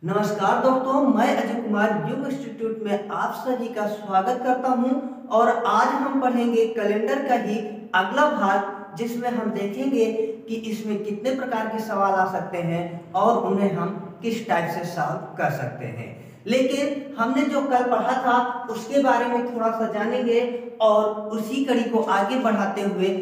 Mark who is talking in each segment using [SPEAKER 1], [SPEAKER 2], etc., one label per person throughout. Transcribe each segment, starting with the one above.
[SPEAKER 1] नमस्कार दोस्तों, मैं अजय कुमार युग इंस्टीट्यूट में आप सभी का स्वागत करता हूं। और आज हम पढ़ेंगे कैलेंडर का ही अगला भाग, जिसमें हम देखेंगे कि इसमें कितने प्रकार के सवाल आ सकते हैं और उन्हें हम किस टाइप से सॉल्व कर सकते हैं। लेकिन हमने जो कल पढ़ा था उसके बारे में थोड़ा सा जानेंगे और उसी कड़ी को आगे बढ़ाते हुए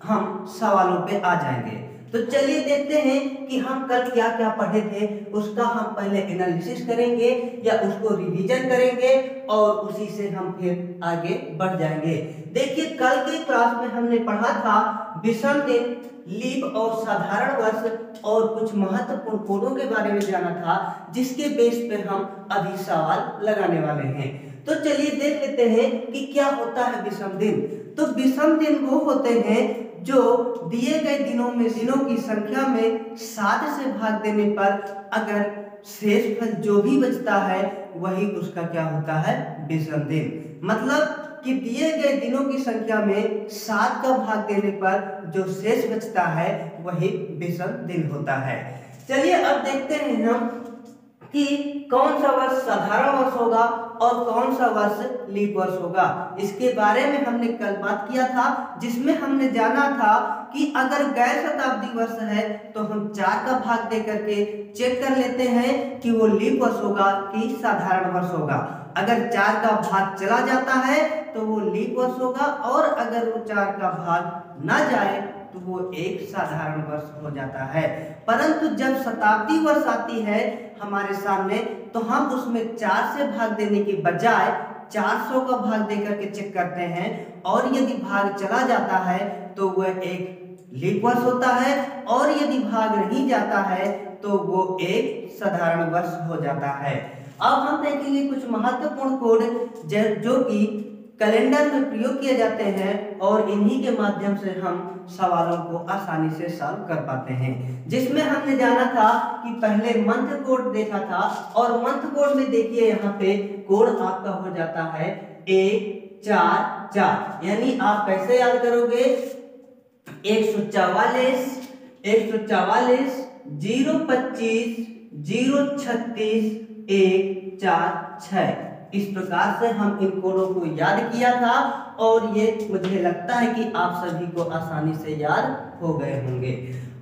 [SPEAKER 1] हम सवालों पे आ जाएंगे। तो चलिए देखते हैं कि हम कल क्या क्या पढ़े थे, उसका हम पहले एनालिसिस करेंगे या उसको रिवीजन करेंगे और उसी से हम फिर आगे बढ़ जाएंगे। देखिए, कल की क्लास में हमने पढ़ा था विषम दिन, लीप और साधारण वर्ष और कुछ महत्वपूर्ण कोडों के बारे में जाना था, जिसके बेस पे हम अभी सवाल लगाने वाले हैं। तो चलिए देख लेते हैं कि क्या होता है विषम दिन। तो विषम दिन वो होते हैं जो दिए गए दिनों की संख्या में 7 से भाग देने पर अगर शेषफल जो भी बचता है वही उसका क्या होता है, विषम दिन। मतलब कि दिए गए दिनों की संख्या में 7 का भाग देने पर जो शेष बचता है वही विषम दिन होता है। चलिए अब देखते हैं हम कि कौन सा वर्ष साधारण वर्ष होगा और कौन सा वर्ष लीप वर्ष होगा। इसके बारे में हमने कल बात किया था, जिसमें हमने जाना था कि अगर गैर शताब्दी वर्ष है तो हम 4 का भाग दे करके चेक कर लेते हैं कि वो लीप वर्ष होगा कि साधारण वर्ष होगा। अगर 4 का भाग चला जाता है तो वो लीप वर्ष होगा, और अगर वो 4 का भाग ना जाए तो वो एक साधारण वर्ष हो जाता है। परंतु जब शताब्दी वर्ष आती है हमारे सामने तो हम उसमें 4 से भाग देने के बजाय 400 का भाग देकर के चेक करते हैं, और यदि भाग चला जाता है तो वह एक लीप वर्ष होता है, और यदि भाग नहीं जाता है तो वो एक साधारण वर्ष हो जाता है। अब हम देखेंगे कुछ महत्वपूर्ण कोड जो कि कैलेंडर में प्रयोग किए जाते हैं, और इन्हीं के माध्यम से हम सवालों को आसानी से सॉल्व कर पाते हैं। जिसमें हमने जाना था कि पहले मंथ कोड देखा था, और मंथ कोड में देखिए यहाँ पे कोड आपका हो जाता है 144। यानी आप कैसे याद करोगे, 144 025 036 146। इस प्रकार से हम इन कोडों को याद किया था, और ये मुझे लगता है कि आप सभी को आसानी से याद हो गए होंगे।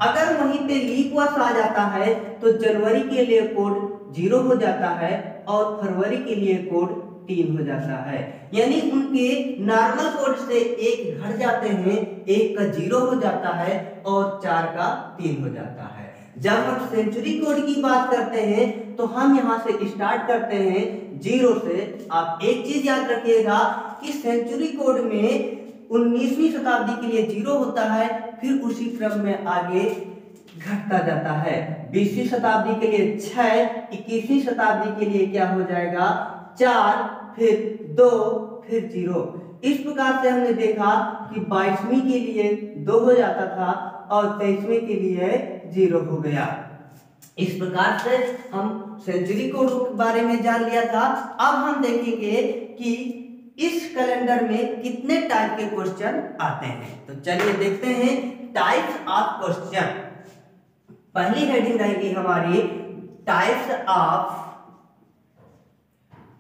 [SPEAKER 1] अगर वहीं पे लीप वर्ष आ जाता है तो जनवरी के लिए कोड 0 हो जाता है और फरवरी के लिए कोड 3 हो जाता है। यानी उनके नॉर्मल कोड से 1 घट जाते हैं, 1 का 0 हो जाता है और 4 का 3 हो जाता है। जब हम सेंचुरी कोड की बात करते हैं तो हम यहाँ से स्टार्ट करते हैं 0 से। आप एक चीज याद रखिएगा कि सेंचुरी कोड में 19वीं शताब्दी के लिए 0 होता है, फिर उसी क्रम में आगे घटता जाता है। 20वीं शताब्दी के लिए 6, 21वीं शताब्दी के लिए क्या हो जाएगा, 4, फिर 2, फिर 0। इस प्रकार से हमने देखा कि 22वीं के लिए 2 हो जाता था और 23वीं के लिए 0 हो गया। इस प्रकार से हम सेंचुरी कोड के बारे में जान लिया था। अब हम देखेंगे कि इस कैलेंडर में कितने टाइप के क्वेश्चन आते हैं। तो चलिए देखते हैं टाइप्स ऑफ क्वेश्चन। पहली हेडिंग रहेगी हमारी टाइप्स ऑफ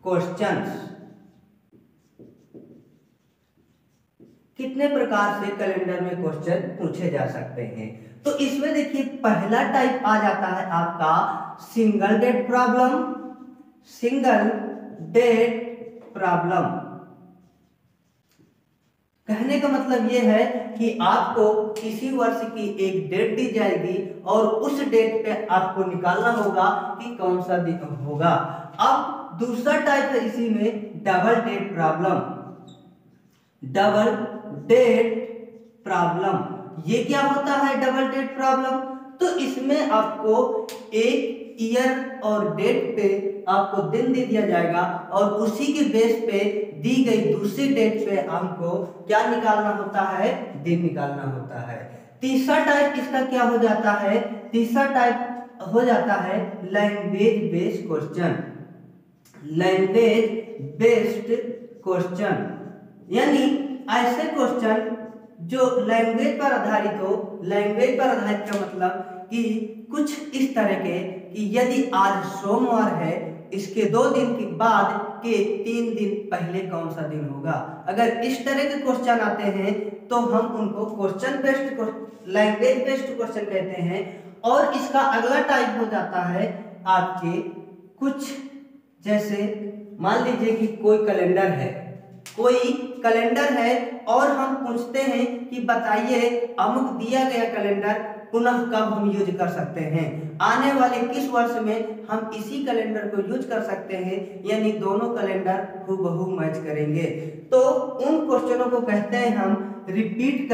[SPEAKER 1] क्वेश्चंस। कितने प्रकार से कैलेंडर में क्वेश्चन पूछे जा सकते हैं। तो इसमें देखिए पहला टाइप आ जाता है आपका single date problem. Single date problem कहने का मतलब यह है कि आपको किसी वर्ष की एक डेट दी जाएगी और उस डेट पे आपको निकालना होगा कि कौन सा दिन होगा। अब दूसरा टाइप है इसी में double date problem. Double date problem ये क्या होता है डबल डेट प्रॉब्लम? तो इसमें आपको एक ईयर और डेट पे आपको दिन दे दिया जाएगा, और उसी के बेस पे दी गई दूसरी डेट पे हमको क्या निकालना होता है, दिन निकालना होता है। तीसरा टाइप इसका क्या हो जाता है, तीसरा टाइप हो जाता है language based question. Language based question यानी ऐसे क्वेश्चन जो लैंग्वेज पर आधारित हो। लैंग्वेज पर आधारित का मतलब कि कुछ इस तरह के कि यदि आज सोमवार है, इसके 2 दिन के बाद के 3 दिन पहले कौन सा दिन होगा। अगर इस तरह के क्वेश्चन आते हैं तो हम उनको question based, language based question कहते हैं। और इसका अगला टाइप हो जाता है आपके कुछ, जैसे मान लीजिए कि कोई कैलेंडर है और हम पूछते हैं कि बताइए अमुक दिया गया कैलेंडर पुनः कब हम यूज कर सकते हैं, आने वाले किस वर्ष में हम इसी कैलेंडर को यूज कर सकते हैं, यानी दोनों कैलेंडर हूबहू मैच करेंगे। तो उन क्वेश्चनों को कहते हैं हम रिपीट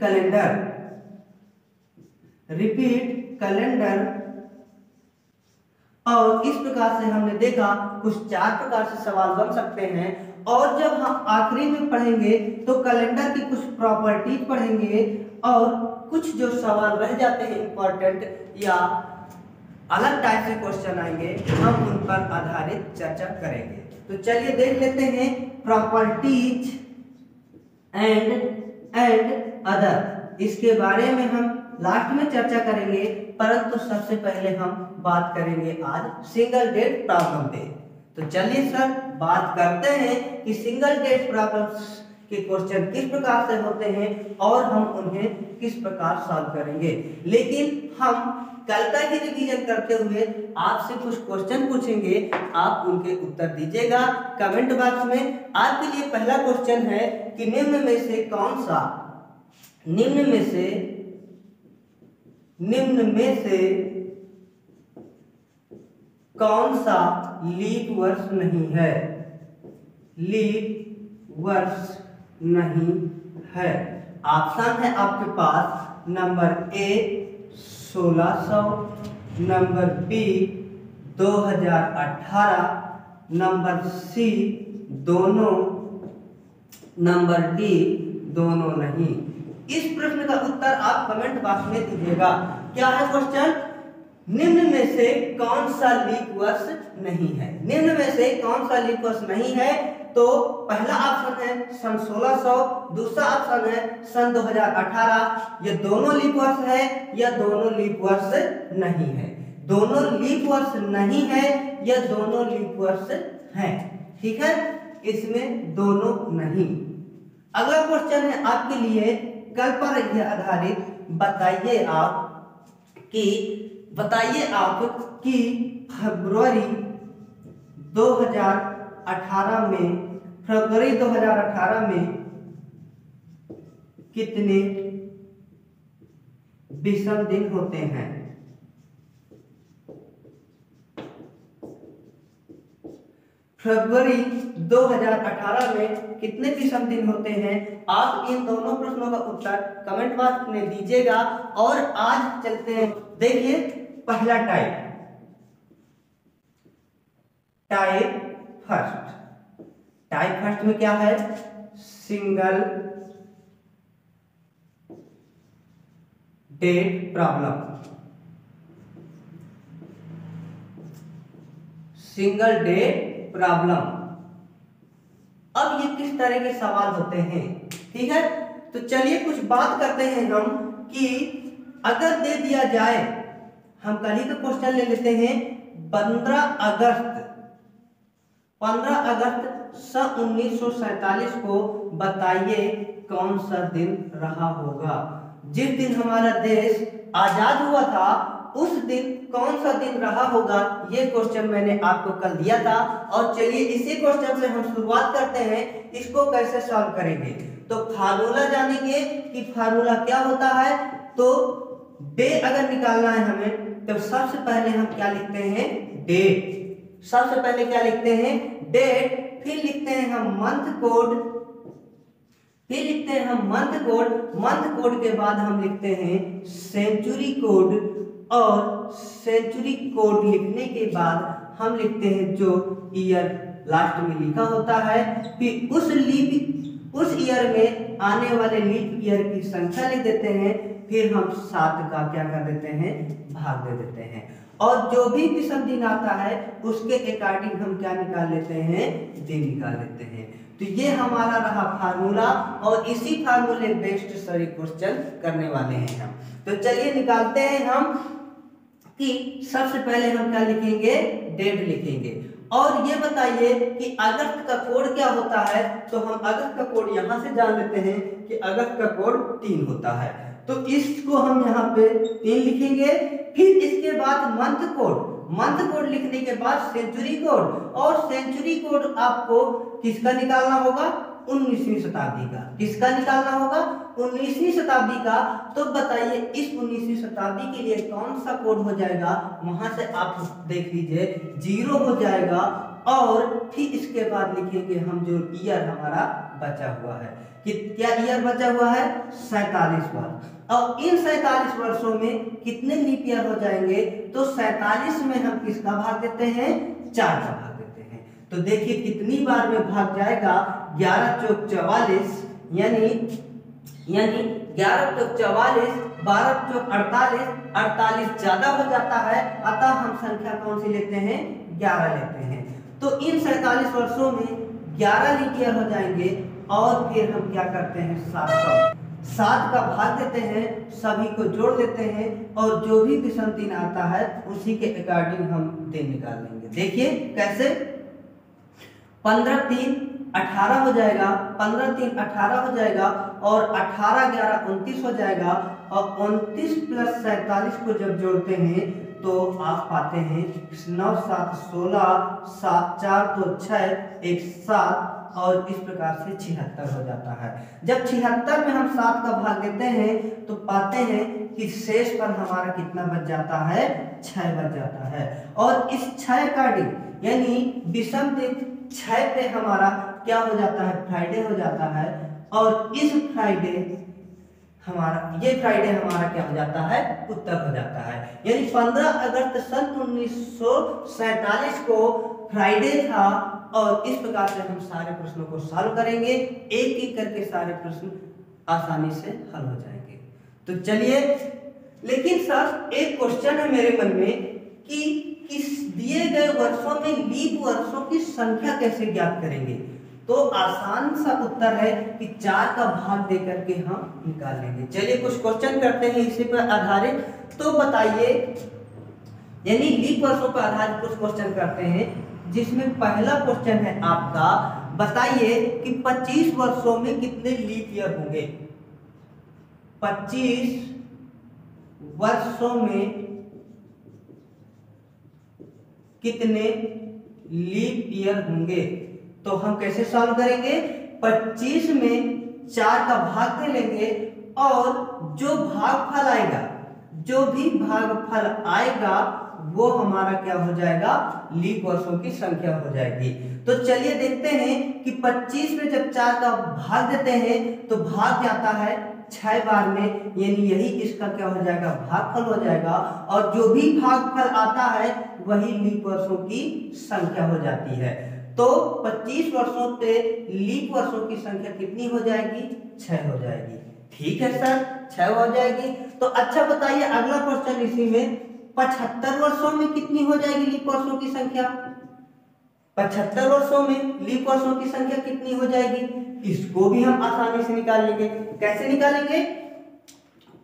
[SPEAKER 1] कैलेंडर। और इस प्रकार से हमने देखा कुछ 4 प्रकार से सवाल बन सकते हैं। और जब हम आखिरी में पढ़ेंगे तो कैलेंडर की कुछ प्रॉपर्टीज पढ़ेंगे और कुछ जो सवाल रह जाते हैं इंपॉर्टेंट या अलग टाइप से क्वेश्चन आएंगे, हम उन पर आधारित चर्चा करेंगे। तो चलिए देख लेते हैं प्रॉपर्टीज एंड अदर। इसके बारे में हम लास्ट में चर्चा करेंगे, परंतु सबसे पहले हम बात करेंगे आज सिंगल डेट प्रॉब्लम पे। तो चलिए सर बात करते हैं कि सिंगल डेट प्रॉब्लम्स के क्वेश्चन किस प्रकार से होते हैं और हम उन्हें किस प्रकार सॉल्व करेंगे। लेकिन हम कल का ही रिवीजन करते हुए आपसे कुछ क्वेश्चन पूछेंगे, आप उनके उत्तर दीजिएगा कमेंट बॉक्स में। आपके लिए पहला क्वेश्चन है कि निम्न में से कौन सा लीप वर्ष नहीं है। ऑप्शन है आपके पास number A 1600, number B 2018, number C दोनों, नंबर डी दोनों नहीं। इस प्रश्न का उत्तर आप कमेंट बॉक्स में दीजिएगा। क्या है क्वेश्चन? निम्न में से कौन सा लीप वर्ष नहीं है। निम्न में से कौन सा लीप वर्ष नहीं है? तो पहला ऑप्शन है सन 1600, दूसरा ऑप्शन है सन 2018। ये दोनों लीप वर्ष है या दोनों लीप वर्ष नहीं है? दोनों लीप वर्ष नहीं है या दोनों लीप वर्ष है। ठीक है, इसमें दोनों नहीं। अगला क्वेश्चन है आपके लिए कल पर यह आधारित, बताइए आप कि फरवरी 2018 में कितने विषम दिन होते हैं। फरवरी 2018 में कितने विषम दिन होते हैं? आप इन दोनों प्रश्नों का उत्तर कमेंट बॉक्स में दीजिएगा। और आज चलते हैं, देखिए पहला टाइप फर्स्ट में क्या है? Single date problem. अब ये किस तरह के सवाल होते हैं? ठीक है, तो चलिए कुछ बात करते हैं हम कि अगर दे दिया जाए, हम कल ही का क्वेश्चन ले लेते हैं 15 अगस्त सन 1947 को बताइए कौन सा दिन रहा होगा। जिस दिन हमारा देश आजाद हुआ था उस दिन कौन सा दिन रहा होगा, ये क्वेश्चन मैंने आपको कल दिया था। और चलिए इसी क्वेश्चन से हम शुरुआत करते हैं, इसको कैसे सॉल्व करेंगे। तो फार्मूला जानेंगे कि फार्मूला क्या होता है। तो डे अगर निकालना है हमें, तो सबसे पहले हम क्या लिखते हैं? डेट। सबसे पहले क्या लिखते हैं? डेट। फिर लिखते हैं हम मंथ कोड के बाद हम लिखते हैं सेंचुरी कोड। और सेंचुरी कोड लिखने के बाद हम लिखते हैं जो ईयर लास्ट में लिखा होता है। फिर उस ईयर में आने वाले लीप ईयर की संख्या लिख देते हैं। फिर हम 7 का क्या कर देते हैं? भाग दे देते हैं। और जो भी विषम दिन आता है उसके अकॉर्डिंग हम क्या निकाल लेते हैं? दिन निकाल लेते हैं। तो ये हमारा रहा फार्मूला और इसी फार्मूले बेस्ड सारे क्वेश्चन करने वाले हैं हम। तो चलिए निकालते हैं हम कि सबसे पहले हम क्या लिखेंगे, डेट लिखेंगे। और ये बताइए कि अगस्त का कोड क्या होता है, तो हम अगस्त का कोड यहां से जान लेते हैं कि अगस्त का कोड 3 होता है, तो इसको हम यहाँ पे 3 लिखेंगे। फिर इसके बाद मंथ कोड लिखने के बाद सेंचुरी कोड, और सेंचुरी कोड आपको किसका निकालना होगा, 19वीं शताब्दी का। किसका निकालना होगा, 19वीं शताब्दी का। तो बताइए इस 19वीं शताब्दी के लिए कौन सा कोड हो जाएगा, वहां से आप देख लीजिए 0 हो जाएगा। और फिर इसके बाद लिखेंगे हम जो ईयर हमारा बचा हुआ है, कि क्या ईयर बचा हुआ है, 47 वर्ष। और इन 47 वर्षों में कितने लीप ईयर हो जाएंगे, तो 47 में हम किसका भाग देते हैं, 4 का भाग देते हैं। तो देखिए कितनी बार में भाग जाएगा, 11 चौक 44, यानी 11 चौक 44, 12 चौक 48, 48 ज्यादा हो जाता है, अतः हम संख्या कौन सी लेते हैं, 11 लेते हैं। तो इन 47 वर्षों में 11 लीप ईयर हो जाएंगे। और फिर हम क्या करते हैं, 7 का भाग देते हैं, सभी को जोड़ देते हैं, और जो भी विषम दिन आता है उसी के अकॉर्डिंग हम दिन निकाल लेंगे। देखिए कैसे, 15 3 18 हो जाएगा, 15 3 18 हो जाएगा, और 18 11 29 हो जाएगा। और 29 प्लस 47 को जब जोड़ते हैं तो आप पाते हैं 9 7 16, 7 4 2 6, 1 7, और इस प्रकार से 76 हो जाता है। जब 76 में हम 7 का भाग देते हैं तो पाते हैं कि शेष पर हमारा कितना बच जाता है, 6 बच जाता है। और इस 6 का दिन यानी विषम दिन 6 पे हमारा क्या हो जाता है, फ्राइडे हो जाता है। और इस फ्राइडे हमारा, ये फ्राइडे हमारा क्या हो जाता है, उत्तर हो जाता है। यानी 15 अगस्त सन 1947 को फ्राइडे था। और इस प्रकार से हम सारे प्रश्नों को सॉल्व करेंगे, एक एक करके सारे प्रश्न आसानी से हल हो जाएंगे। तो चलिए, लेकिन सर एक क्वेश्चन है मेरे मन में कि किस दिए गए वर्षों में लीप वर्षों की संख्या कैसे ज्ञात करेंगे। तो आसान सा उत्तर है कि 4 का भाग देकर के हम निकाल लेंगे। चलिए कुछ क्वेश्चन करते हैं इसी पर आधारित। तो बताइए, यानी लीप वर्षों पर आधारित कुछ क्वेश्चन करते हैं, जिसमें पहला क्वेश्चन है आपका, बताइए कि 25 वर्षों में कितने लीप ईयर होंगे। 25 वर्षों में कितने लीप ईयर होंगे। तो हम कैसे सॉल्व करेंगे, 25 में 4 का भाग दे लेंगे, और जो भागफल आएगा, जो भी भागफल आएगा वो हमारा क्या हो जाएगा, लीप वर्षों की संख्या हो जाएगी। तो चलिए देखते हैं कि 25 में जब 4 का भाग देते हैं तो भाग जाता है 6 बार में, यानी यही इसका क्या हो जाएगा, भागफल हो जाएगा। और जो भी भागफल आता है वही लीप वर्षों की संख्या हो जाती है। तो 25 वर्षों पे लीप वर्षों की संख्या कितनी हो जाएगी, 6 हो जाएगी। ठीक है सर, 6 हो जाएगी। तो अच्छा बताइए अगला क्वेश्चन इसी में, 75 वर्षों में कितनी हो जाएगी लीप वर्षों की संख्या। 75 वर्षों में लीप वर्षों की संख्या कितनी हो जाएगी, इसको भी हम आसानी से निकाल लेंगे। कैसे निकालेंगे,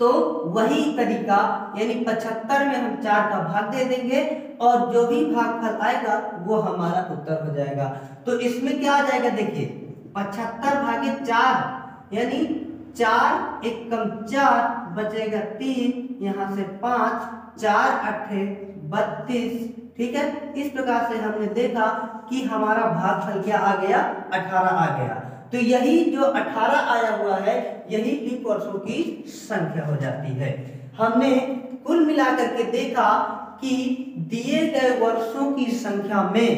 [SPEAKER 1] तो वही तरीका, यानी 75 में हम 4 का भाग दे देंगे, और जो भी भागफल आएगा वो हमारा उत्तर हो जाएगा। तो इसमें क्या आ जाएगा, देखिए 75 भागे 4, यानी 4 1 कम 4 बचेगा 3, यहाँ से 5, 4 8 32। ठीक है, इस प्रकार से हमने देखा कि हमारा भागफल क्या आ गया, 18 आ गया। तो यही जो 18 आया हुआ है यही लीप वर्षों की संख्या हो जाती है। हमने कुल मिलाकर के देखा कि दिए गए वर्षों की संख्या में,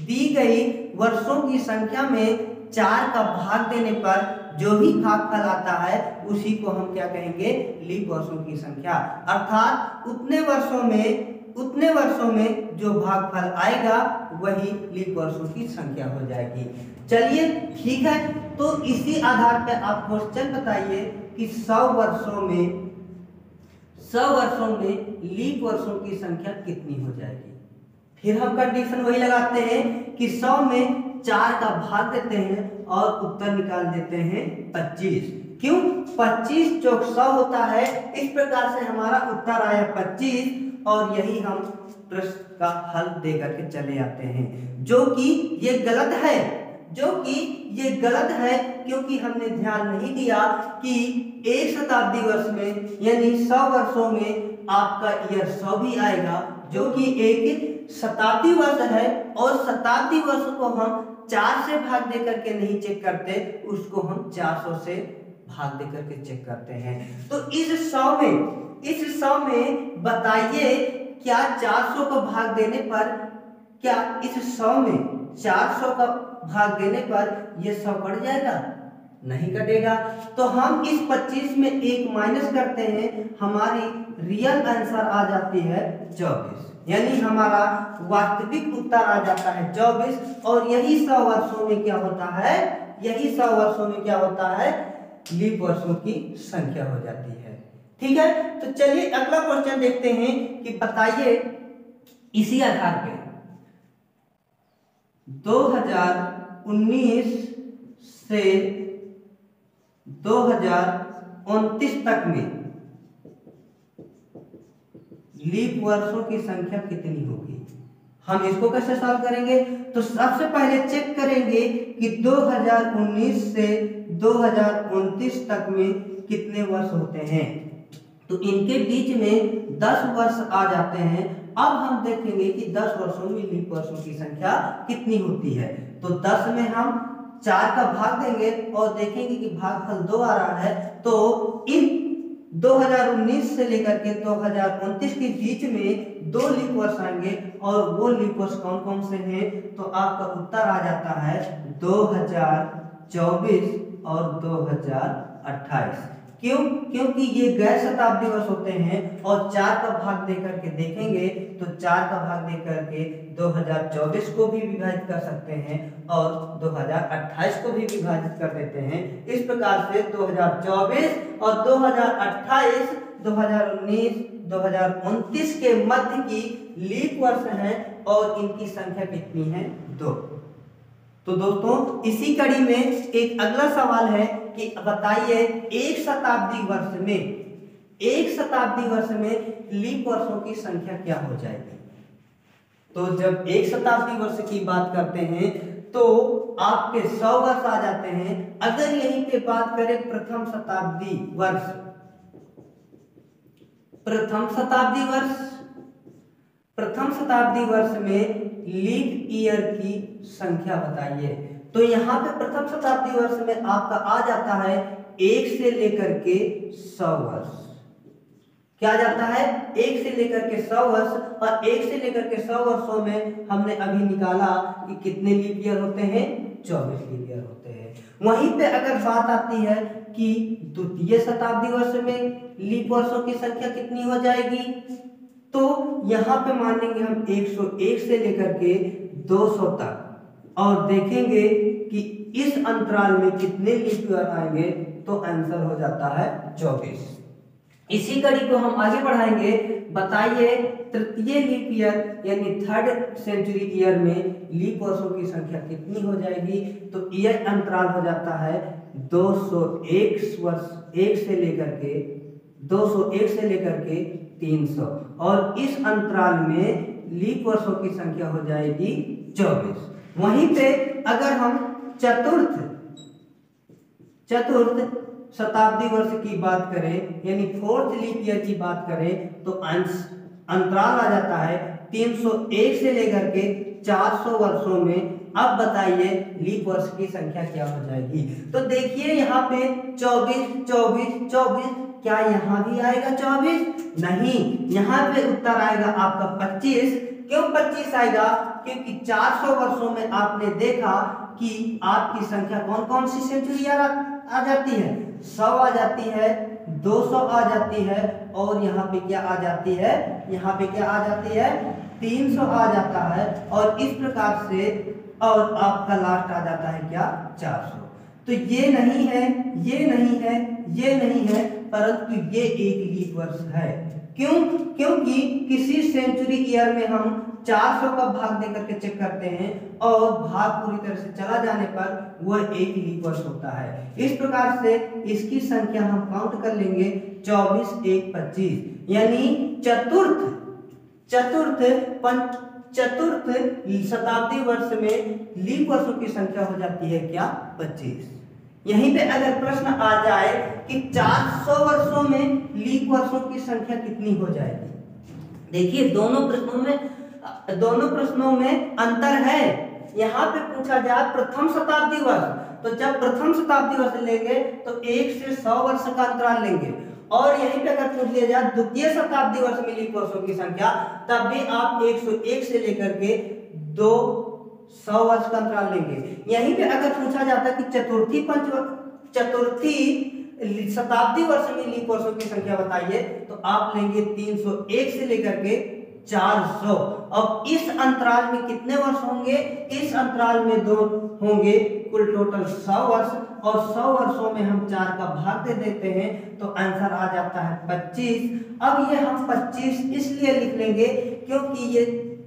[SPEAKER 1] दी गई वर्षों की संख्या में 4 का भाग देने पर जो भी भागफल आता है उसी को हम क्या कहेंगे, लीप वर्षों की संख्या। अर्थात उतने वर्षों में जो भागफल आएगा वही लीप वर्षों की संख्या हो जाएगी। चलिए ठीक है, तो इसी आधार पर आप क्वेश्चन बताइए कि 100 वर्षों में लीप वर्षों की संख्या कितनी हो जाएगी। फिर हम कंडीशन वही लगाते हैं कि 100 में 4 का भाग देते हैं और उत्तर निकाल देते हैं 25। क्यों, 25 चौक 100 होता है, इस प्रकार से हमारा उत्तर आया 25। और यही हम प्रश्न का हल दे करके चले आते हैं, जो कि ये गलत है, जो कि ये गलत है, क्योंकि हमने ध्यान नहीं दिया कि एक शताब्दी वर्ष में यानी 100 वर्षों में आपका ईयर 100 भी आएगा, जो कि एक शताब्दी वर्ष है। और शताब्दी वर्ष को हम 4 से भाग दे करके नहीं चेक करते, उसको हम 400 से भाग दे करके चेक करते हैं। तो इस 100 में बताइए, क्या 400 को भाग देने पर, क्या इस 100 में 400 का भाग देने पर ये 100 कट जाएगा? नहीं कटेगा। तो हम इस 25 में 1 माइनस करते हैं, हमारी रियल आंसर आ जाती है 24, यानी हमारा वास्तविक उत्तर आ जाता है 24। और यही 100 वर्षों में क्या होता है, यही 100 वर्षों में क्या होता है, लीप वर्षों की संख्या हो जाती है। ठीक है, तो चलिए अगला क्वेश्चन देखते हैं कि बताइए इसी आधार पे 2019 से 2029 तक में लीप वर्षों की संख्या कितनी होगी। हम इसको कैसे सॉल्व करेंगे, तो सबसे पहले चेक करेंगे कि 2019 से 2029 तक में कितने वर्ष होते हैं। तो इनके बीच में 10 वर्ष आ जाते हैं। अब हम देखेंगे कि 10 वर्षों में लीप वर्षों की संख्या कितनी होती है। तो 10 में हम 4 का भाग देंगे और देखेंगे कि भागफल 2 आ रहा है। तो इन 2019 से लेकर के 2029 के बीच में 2 लीप वर्ष आएंगे, और वो लीप वर्ष कौन कौन से हैं, तो आपका उत्तर आ जाता है 2024 और 2028। क्यों? क्योंकि ये गैर शताब्दी वर्ष होते हैं, और 4 का भाग देकर के देखेंगे तो 4 का भाग देकर के 2024 को भी विभाजित कर सकते हैं और 2028 को भी विभाजित कर देते हैं। इस प्रकार से 2024 और 2028, 2019, 2029 के मध्य की लीप वर्ष है, और इनकी संख्या कितनी है, 2। तो दोस्तों इसी कड़ी में एक अगला सवाल है कि बताइए एक शताब्दी वर्ष में लीप वर्षों की संख्या क्या हो जाएगी। तो जब एक शताब्दी वर्ष की बात करते हैं तो आपके 100 वर्ष आ जाते हैं। अगर यहीं पे बात करें प्रथम शताब्दी वर्ष में लीप ईयर की संख्या बताइए। तो यहाँ पे प्रथम शताब्दी वर्ष में आपका आ जाता है 1 से लेकर के 100 वर्ष। क्या जाता है, 1 से लेकर के 100 वर्ष, और 1 से लेकर के 100 वर्षों में हमने अभी निकाला कि कितने लीप ईयर होते हैं, 24 लीप ईयर होते हैं। वहीं पे अगर बात आती है कि द्वितीय शताब्दी वर्ष में लीप वर्षों की संख्या कितनी हो जाएगी, तो यहाँ पे मानेंगे हम 101 से लेकर के 200 तक, और देखेंगे कि इस अंतराल में कितने लीप ईयर आएंगे, तो आंसर हो जाता है 24। इसी कड़ी को हम आगे बढ़ाएंगे। बताइए तृतीय लीप ईयर यानी 3rd सेंचुरी ईयर में लीप वर्षों की संख्या कितनी हो जाएगी। तो ईयर अंतराल हो जाता है 201 वर्ष, 1 से लेकर के 201 से लेकर के 300, और इस अंतराल में लीप वर्षों की संख्या हो जाएगी 24। वहीं पे अगर हम चतुर्थ शताब्दी वर्ष की बात करें यानी 4th लीप ईयर की बात करें, तो अंतराल आ जाता है 301 से लेकर के 400 वर्षों में। अब बताइए लीप वर्ष की संख्या क्या हो जाएगी। तो देखिए यहाँ पे 24, क्या यहाँ भी आएगा 24? नहीं, यहाँ पे उत्तर आएगा आपका 25। क्यों 25 आएगा? क्योंकि 400 वर्षों में आपने देखा कि आपकी संख्या कौन कौन सी सेंचुरी आ जाती है, 100 आ जाती है, 200 आ जाती है, और यहाँ पे क्या आ जाती है, यहाँ पे क्या आ जाती है, 300 आ जाता है, और इस प्रकार से, और आपका लास्ट आ जाता है क्या, 400। तो ये नहीं है, ये नहीं है, ये नहीं है, परंतु ये एक लीप वर्ष है। क्यों? क्योंकि किसी सेंचुरी ईयर में हम 400 का भाग देकर के चेक करते हैं, और भाग पूरी तरह से चला जाने पर वह एक लीप वर्ष होता है। इस प्रकार से इसकी संख्या हम काउंट कर लेंगे 24, 1, 25, यानी चतुर्थ शताब्दी वर्ष में लीप वर्षों की संख्या हो जाती है क्या? 25। यहीं पे अगर प्रश्न आ जाए कि 400 वर्षों में लीप वर्षों की संख्या कितनी हो जाएगी, देखिए दोनों प्रश्नों में अंतर है। यहाँ पे पूछा जाए प्रथम शताब्दी वर्ष, तो जब प्रथम शताब्दी वर्ष लेंगे तो 1 से 100 वर्ष का अंतराल लेंगे, और यहीं पे अगर पूछ लिया जाए द्वितीय शताब्दी वर्ष में लीप वर्षों की संख्या, तब भी आप 101 से लेकर के 200 वर्ष का अंतराल लेंगे। यहीं पे अगर पूछा जाता कि चतुर्थी शताब्दी वर्ष में लीप वर्षों की संख्या बताइए, तो आप लेंगे 301 से लेकर के 400। अब इस अंतराल में कितने वर्ष होंगे? इस अंतराल में 2 होंगे, कुल टोटल 100 वर्ष, और 100 वर्षों में हम 4 का भाग दे देते हैं तो आंसर आ जाता है 25। अब ये हम 25 इसलिए लिख लेंगे क्योंकि ये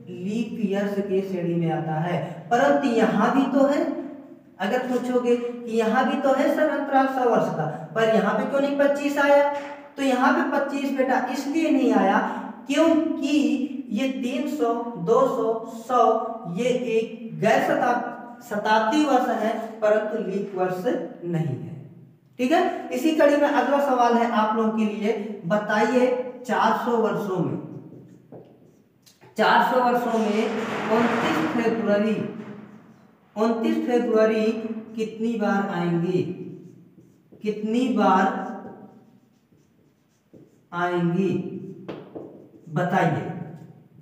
[SPEAKER 1] लीप ईयर्स की श्रेणी में आता है, परंतु यहाँ भी तो है। अगर पूछोगे कि यहाँ भी तो है सर अंतराल 100 वर्ष का, पर यहाँ पे क्यों नहीं 25 आया? तो यहाँ पे 25 बेटा इसलिए नहीं आया क्योंकि ये 300, 200, 100 ये एक गैर शताब्दी वर्ष है, परंतु लीप वर्ष नहीं है। ठीक है, इसी कड़ी में अगला सवाल है आप लोगों के लिए, बताइए 400 वर्षों में 29 फरवरी कितनी बार आएंगी? कितनी बार आएंगी बताइए।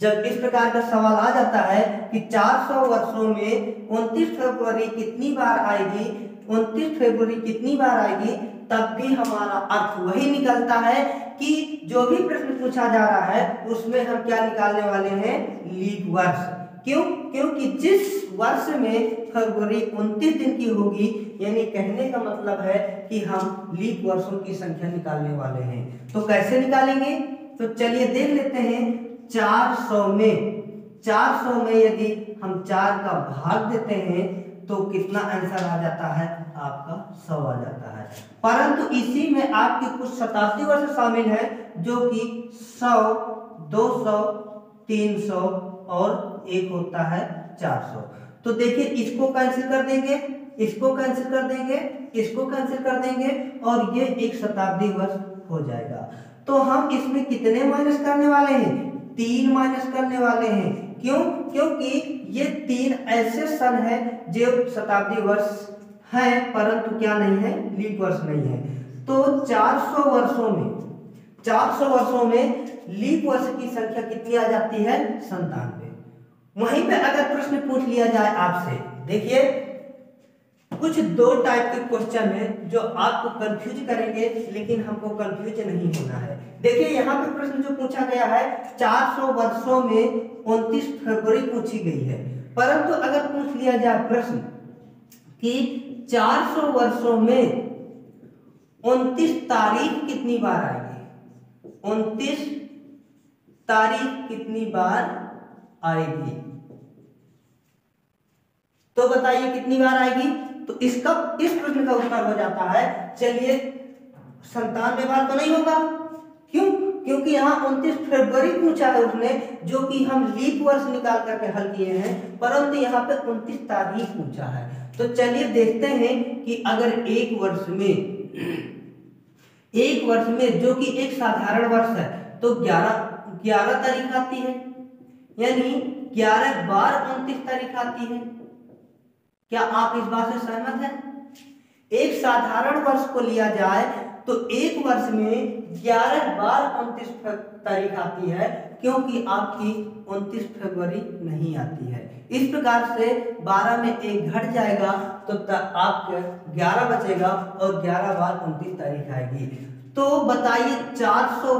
[SPEAKER 1] जब इस प्रकार का सवाल आ जाता है कि 400 वर्षों में 29 फरवरी कितनी बार आएगी, 29 फरवरी कितनी बार आएगी, तब भी हमारा अर्थ वही निकलता है कि जो भी प्रश्न पूछा जा रहा है उसमें हम क्या निकालने वाले हैं? लीप वर्ष। क्यों? क्योंकि जिस वर्ष में फरवरी 29 दिन की होगी, यानी कहने का मतलब है कि हम लीप वर्षों की संख्या निकालने वाले हैं। तो कैसे निकालेंगे? तो चलिए देख लेते हैं। 400 में यदि हम 4 का भाग देते हैं तो कितना आंसर आ जाता है? आपका 100 आ जाता है। परंतु इसी में आपके कुछ शताब्दी वर्ष शामिल है जो कि 100, 200, 300 और एक होता है 400। तो देखिए इसको कैंसिल कर देंगे, इसको कैंसिल कर देंगे, इसको कैंसिल कर देंगे, और ये एक शताब्दी वर्ष हो जाएगा। तो हम इसमें कितने माइनस करने वाले हैं? 3 माइनस करने वाले हैं। क्यों? क्योंकि ये 3 ऐसे सन है जो शताब्दी वर्ष है परंतु क्या नहीं है? लीप वर्ष नहीं है। तो 400 वर्षों में लीप वर्ष की संख्या कितनी आ जाती है? 97। वहीं पे अगर प्रश्न पूछ लिया जाए आपसे, देखिए कुछ 2 टाइप के क्वेश्चन है जो आपको कंफ्यूज करेंगे, लेकिन हमको कंफ्यूज नहीं होना है। देखिए यहाँ पे प्रश्न जो पूछा गया है 400 वर्षों में 29 फरवरी पूछी गई है, परंतु अगर पूछ लिया जाए प्रश्न कि 400 वर्षों में 29 तारीख कितनी बार आएगी, 29 तारीख कितनी बार आएगी, तो बताइए कितनी बार आएगी? तो इस प्रश्न का उत्तर हो जाता है, चलिए 97 बार तो नहीं होगा। क्यों? क्योंकि यहाँ 29 फरवरी पूछा है उसने, जो कि हम लीप वर्ष निकाल करके हल किए हैं, परंतु यहाँ पे 29 तारीख पूछा है। तो चलिए देखते हैं कि अगर एक वर्ष में जो कि एक साधारण वर्ष है तो 11 तारीख आती है, यानी 11 बार 29 तारीख आती है। क्या आप इस बात से सहमत हैं? एक साधारण वर्ष को लिया जाए तो एक वर्ष में 11 बार 29 तारीख आती है, क्योंकि आपकी 29 फरवरी नहीं आती है। इस प्रकार से 12 में 1 घट जाएगा तो आपके 11 बचेगा और 11 बार 29 तारीख आएगी। तो बताइए 400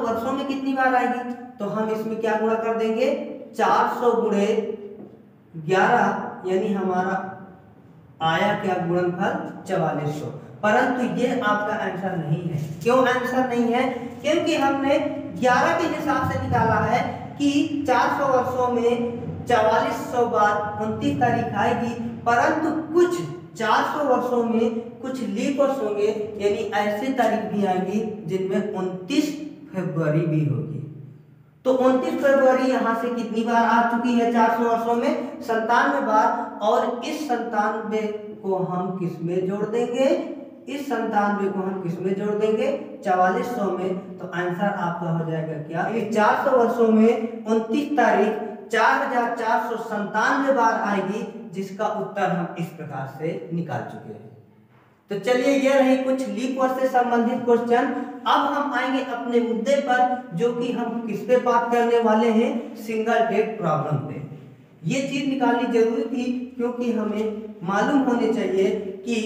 [SPEAKER 1] वर्षों में कितनी बार आएगी? तो हम इसमें क्या गुणा कर देंगे? 400 गुणे 11, यानी हमारा आया क्या? गुणनफल 4400। परंतु ये आपका आंसर नहीं है। क्यों आंसर नहीं है? क्योंकि हमने 11 के हिसाब से निकाला है कि 400 वर्षों में 4400 बार 29 तारीख आएगी, परंतु कुछ 400 वर्षों में कुछ लीप वर्ष होंगे, यानी ऐसी तारीख भी आएंगी जिनमें 29 फरवरी भी होगी। तो 29 फरवरी यहाँ से कितनी बार आ चुकी है 400 वर्षों में? 97 बार। और इस 97 को हम किस में जोड़ देंगे? इस 97 को हम किस में जोड़ देंगे? 4400 में। तो आंसर आपका हो जाएगा क्या? इस 400 वर्षों में 29 तारीख 4497 बार आएगी, जिसका उत्तर हम इस प्रकार से निकाल चुके हैं। तो चलिए ये रही कुछ लीप वर्ष से संबंधित क्वेश्चन। अब हम आएंगे अपने मुद्दे पर, जो कि हम किस पे बात करने वाले हैं? सिंगल डेट प्रॉब्लम पे। ये चीज निकालनी जरूरी थी, क्योंकि हमें मालूम होने चाहिए कि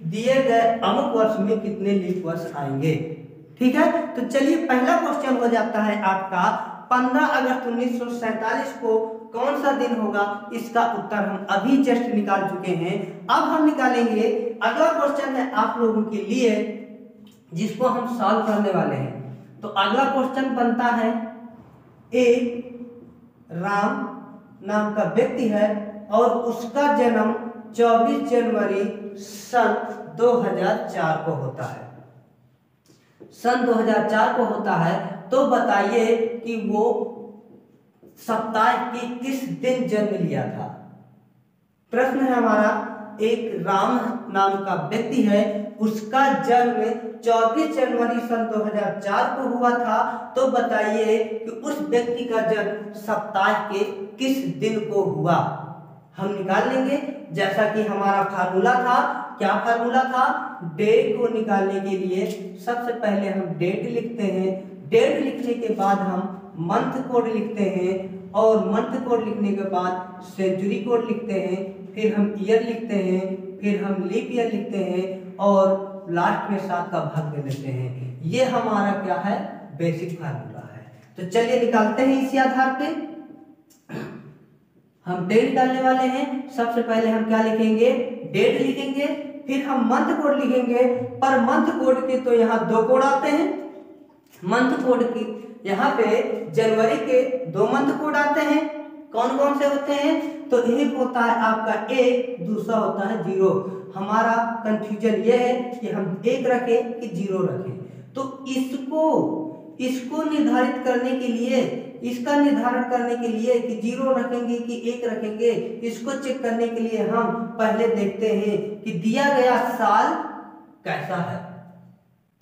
[SPEAKER 1] दिए गए अमुक वर्ष में कितने लीप वर्ष आएंगे। ठीक है, तो चलिए पहला क्वेश्चन हो जाता है आपका 15 अगस्त 1947 को कौन सा दिन होगा? इसका उत्तर हम अभी जस्ट निकाल चुके हैं। अब हम निकालेंगे अगला क्वेश्चन है आप लोगों के लिए, जिसको हम सॉल्व करने वाले हैं। तो अगला क्वेश्चन बनता है, एक राम नाम का व्यक्ति है और उसका जन्म 24 जनवरी सन 2004 को होता है। सन 2004 को होता है। तो बताइए कि वो सप्ताह के किस दिन जन्म लिया था? प्रश्न है हमारा, एक राम नाम का व्यक्ति है, उसका जन्म 24 जनवरी सन 2004 को हुआ था। तो बताइए कि उस व्यक्ति का जन्म सप्ताह के किस दिन को हुआ? हम निकाल लेंगे, जैसा कि हमारा फार्मूला था। क्या फार्मूला था? डेट को निकालने के लिए सबसे पहले हम डेट लिखते हैं। डेट लिखने के बाद हम मंथ कोड लिखते हैं, और मंथ कोड लिखने के बाद सेंचुरी कोड लिखते हैं, फिर हम ईयर लिखते हैं, फिर हम लीप ईयर लिखते हैं, और लास्ट में 7 का भाग दे देते हैं। ये हमारा क्या है? बेसिक फार्मूला है। तो चलिए निकालते हैं इसी आधार पे। हम डेट निकालने वाले हैं। सबसे पहले हम क्या लिखेंगे? डेट लिखेंगे, फिर हम मंथ कोड लिखेंगे। पर मंथ कोड के तो यहाँ 2 कोड आते हैं। मंथ कोड की यहाँ पे जनवरी के 2 मंथ कोड आते हैं। कौन कौन से होते हैं? तो एक होता है आपका 1, दूसरा होता है 0। हमारा कंफ्यूजन ये है कि हम 1 रखें कि 0 रखें। तो इसको निर्धारित करने के लिए, इसका निर्धारण करने के लिए कि 0 रखेंगे कि 1 रखेंगे, इसको चेक करने के लिए हम पहले देखते हैं कि दिया गया साल कैसा है।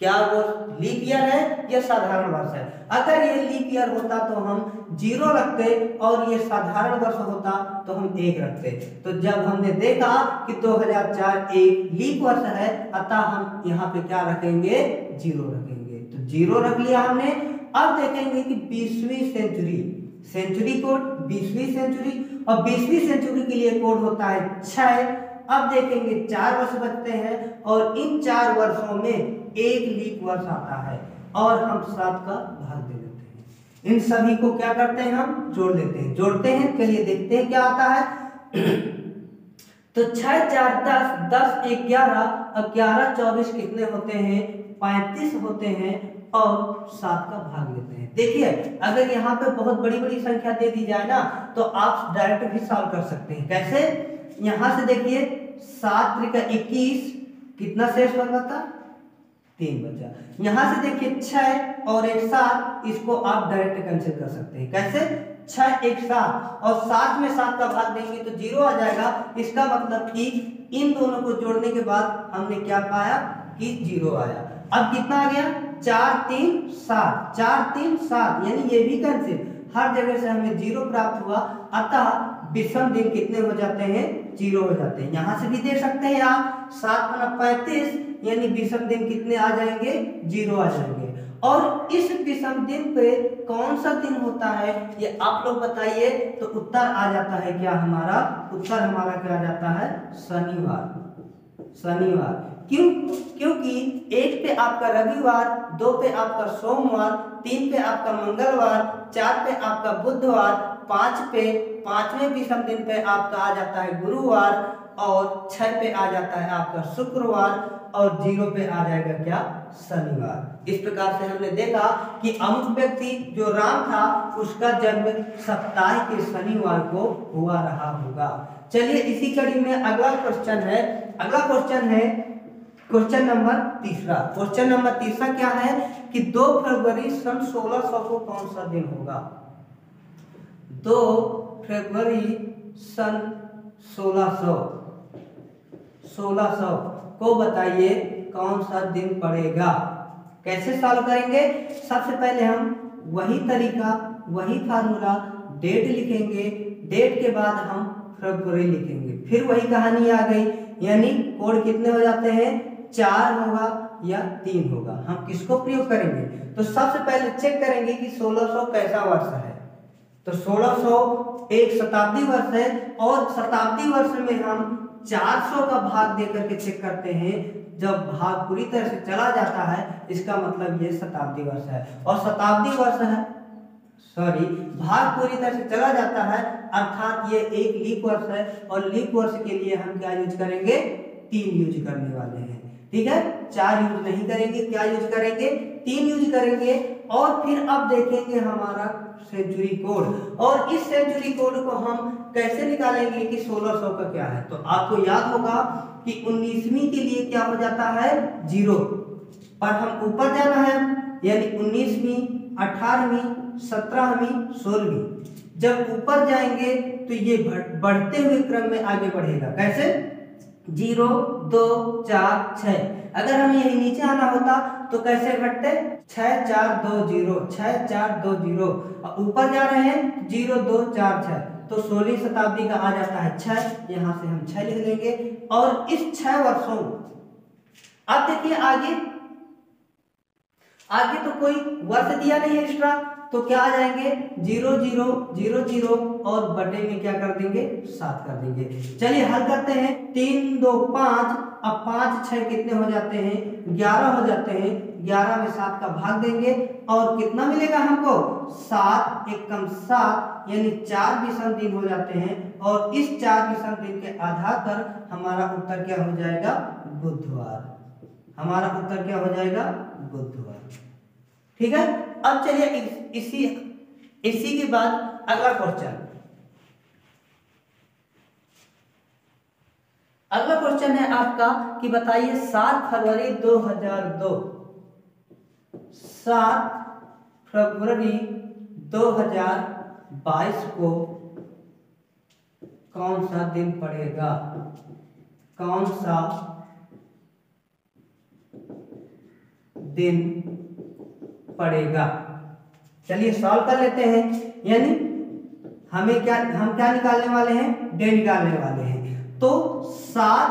[SPEAKER 1] क्या वो लीप ईयर है या साधारण वर्ष है? अगर ये लीप ईयर होता तो हम 0 रखते, और ये साधारण वर्ष होता तो हम 1 रखते। तो जब हमने देखा कि 2004 एक लीप वर्ष है, अतः हम यहाँ पे क्या रखेंगे? 0 रखेंगे। तो 0 रख लिया हमने। अब देखेंगे कि 20वीं सेंचुरी, सेंचुरी कोड 20वीं सेंचुरी, और 20वीं सेंचुरी के लिए कोड होता है 6। अब देखेंगे 4 वर्ष बचते हैं, और इन 4 वर्षों में एक लीप वर्ष आता है, और हम 7 का भाग दे देते हैं। इन सभी को क्या करते हैं? हम जोड़ देते हैं। जोड़ते हैं, चलिए देखते हैं क्या आता है। तो 6 4 10 10 11 और 11 24 कितने होते हैं? 35 होते हैं, और 7 का भाग लेते हैं। देखिए, अगर यहाँ पे बहुत बड़ी बड़ी संख्या दे दी जाए ना, तो आप डायरेक्ट भी सॉल्व कर सकते हैं। कैसे? यहाँ से देखिए 7 त्रिका 21, कितना शेष बचा? 3 बचा। यहाँ से देखिए 6 और 1 7, इसको आप डायरेक्ट कैंसिल कर सकते हैं। कैसे? 6 1 7, और 7 में 7 का भाग देंगे तो 0 आ जाएगा। इसका मतलब कि इन दोनों को जोड़ने के बाद हमने क्या पाया कि 0 आया। अब कितना आ गया? 4 3 7, 4 3 7, यानी ये भी कैंसिल। हर जगह से हमें 0 प्राप्त हुआ, अतः विषम दिन कितने हो जाते हैं? 0 हो जाते हैं। यहाँ से भी देख सकते हैं आप, 7 × 35, यानी विषम दिन कितने आ जाएंगे? 0 आ जाएंगे। और इस विषम दिन पे कौन सा दिन होता है, ये आप लोग बताइए। तो उत्तर आ जाता है क्या हमारा? उत्तर हमारा क्या आ जाता है? शनिवार। शनिवार। क्यों? क्योंकि 1 पे आपका रविवार, 2 पे आपका सोमवार, 3 पे आपका मंगलवार, 4 पे आपका बुधवार, 5 पे 5वें विषम दिन पे आपका आ जाता है गुरुवार, और 6 पे आ जाता है आपका शुक्रवार, और 0 पे आ जाएगा क्या? शनिवार। इस प्रकार से हमने देखा कि अमुक व्यक्ति जो राम था, उसका जन्म सप्ताह के शनिवार को हुआ रहा होगा। चलिए इसी कड़ी में अगला क्वेश्चन है। अगला क्वेश्चन है क्वेश्चन नंबर तीसरा, क्वेश्चन नंबर तीसरा क्या है कि 2 फरवरी सन 1600 को कौन सा दिन होगा? 2 फरवरी सन 1600 को बताइए कौन सा दिन पड़ेगा। कैसे सॉल्व करेंगे? सबसे पहले हम वही तरीका, वही फार्मूला, डेट लिखेंगे, डेट के बाद हम फरवरी लिखेंगे, फिर वही कहानी आ गई, यानी कोड कितने हो जाते हैं? 4 होगा या 3 होगा। हम किसको प्रयोग करेंगे? तो सबसे पहले चेक करेंगे कि 1600 कैसा वर्ष है। तो 1600 एक शताब्दी वर्ष है और शताब्दी वर्ष में हम 400 का भाग देकर के चेक करते हैं। जब भाग पूरी तरह से चला जाता है इसका मतलब ये शताब्दी वर्ष है, और शताब्दी वर्ष है भाग पूरी तरह से चला जाता है अर्थात ये एक लीप वर्ष है, और लीप वर्ष के लिए हम क्या यूज करेंगे? 3 यूज करने वाले हैं। ठीक है, 4 यूज नहीं करेंगे, क्या यूज करेंगे? 3 यूज करेंगे। और फिर अब देखेंगे हमारा सेंचुरी कोड, और इस सेंचुरी कोड को हम कैसे निकालेंगे कि 1600 का क्या है। तो आपको याद होगा कि 19वीं के लिए क्या हो जाता है? 0, पर हम ऊपर जाना है, यानी 19वीं, 18वीं, 17वीं, 16वीं। जब ऊपर जाएंगे तो ये बढ़ते हुए क्रम में आगे बढ़ेगा। कैसे? 0, 2, 4, 6। अगर हम यही नीचे आना होता तो कैसे घटते? 6, 4, 2, 0, 6, 4, 2, 0। ऊपर जा रहे हैं 0, 2, 4, 6, तो 16वीं शताब्दी का आ जाता है 6। यहां से हम 6 लिख लेंगे। और इस 6 वर्षों, अब देखिए आगे तो कोई वर्ष दिया नहीं है एक्स्ट्रा, तो क्या आ जाएंगे? 0, 0, 0, 0 और बटे में क्या कर देंगे? 7 कर देंगे। चलिए हल करते हैं। 3, 2, 5, अब 5, 6 कितने हो जाते हैं? 11 हो जाते हैं। 11 में 7 का भाग देंगे और कितना मिलेगा हमको? 7, 1 कम 7, यानी 4 विषम दिन हो जाते हैं। और इस 4 विषम दिन के आधार पर हमारा उत्तर क्या हो जाएगा? बुधवार। हमारा उत्तर क्या हो जाएगा? बुधवार। ठीक है, अब चलिए इसी के बाद अगला क्वेश्चन। अगला क्वेश्चन है आपका कि बताइए 7 फरवरी 2002, 7 फरवरी 2022 को कौन सा दिन पड़ेगा? कौन सा दिन पड़ेगा? चलिए सॉल्व कर लेते हैं। यानी हम क्या निकालने वाले हैं? डे निकालने वाले हैं। तो 7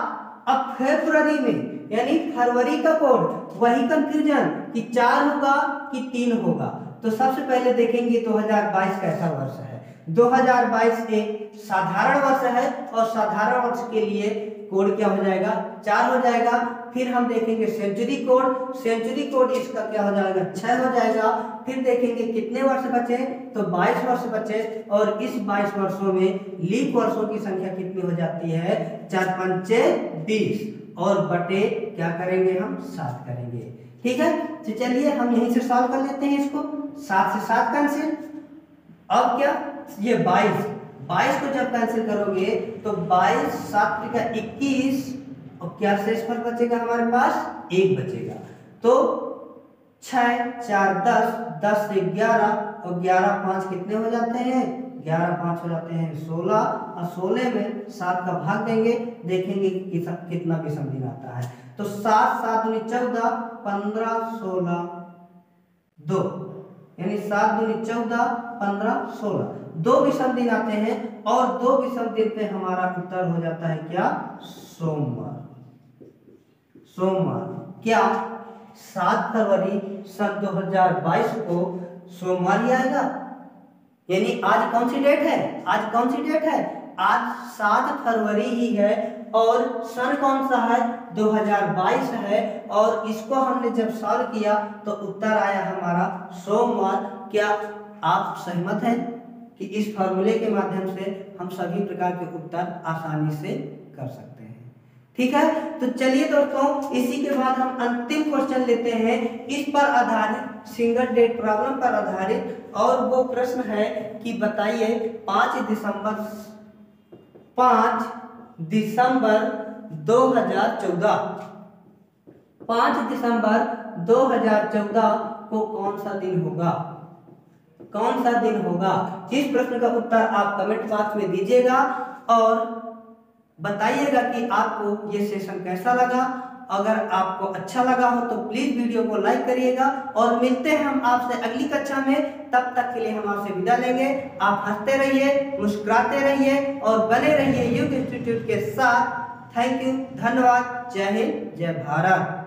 [SPEAKER 1] अब फरवरी में, यानी फरवरी का कोड वही कंफ्यूजन कि 4 होगा कि 3 होगा। तो सबसे पहले देखेंगे 2022 कैसा वर्ष है। 2022 एक साधारण वर्ष है और साधारण वर्ष के लिए कोड क्या हो जाएगा? 4 हो जाएगा। फिर हम देखेंगे सेंचुरी कोड, सेंचुरी कोड इसका क्या हो जाएगा? 6 हो जाएगा। फिर देखेंगे कितने वर्ष बचे, तो 22 वर्ष बचे। और इस 22 वर्षों में लीप वर्षों की संख्या कितनी हो जाती है? 4 पंचे 20 और बटे क्या करेंगे हम? 7 करेंगे। ठीक है, तो चलिए हम यहीं से सॉल्व कर लेते हैं इसको। 7 से 7 कैंसिल। अब क्या? ये 22 को जब कैंसिल करोगे तो 22, 7 का 21 और क्या शेषफल बचेगा हमारे पास? 1 बचेगा। तो 6, 4, 10, 10 से 11 और 11, 5 कितने हो जाते हैं? 11, 5 हो जाते हैं 16, और 16 में 7 का भाग देंगे, देखेंगे कि कितना विषम दिन आता है। तो 7, 7 दूनी 14, 15, 16, 2, यानी 7 दूनी 14, 15, 16, 2 विषम दिन आते हैं। और 2 विषम दिन पे हमारा उत्तर हो जाता है क्या? सोमवार। सोमवार क्या? 7 फरवरी सन 2022 को सोमवार ही आएगा। यानी आज कौन सी डेट है? आज कौन सी डेट है? आज 7 फरवरी ही है और सन कौन सा है? 2022 है। और इसको हमने जब सॉल्व किया तो उत्तर आया हमारा सोमवार। क्या आप सहमत हैं कि इस फॉर्मूले के माध्यम से हम सभी प्रकार के उत्तर आसानी से कर सकते हैं? ठीक है, तो चलिए दोस्तों इसी के बाद हम अंतिम क्वेश्चन लेते हैं इस पर आधारित, सिंगल डेट प्रॉब्लम पर आधारित। और वो प्रश्न है कि बताइए 5 दिसंबर 2014 5 दिसंबर 2014 को कौन सा दिन होगा? कौन सा दिन होगा? इस प्रश्न का उत्तर आप कमेंट बॉक्स में दीजिएगा और बताइएगा कि आपको ये सेशन कैसा लगा। अगर आपको अच्छा लगा हो तो प्लीज वीडियो को लाइक करिएगा और मिलते हैं हम आपसे अगली कक्षा में। तब तक के लिए हम आपसे विदा लेंगे। आप हंसते रहिए, मुस्कुराते रहिए और बने रहिए युग इंस्टीट्यूट के साथ। थैंक यू, धन्यवाद, जय हिंद, जय भारत।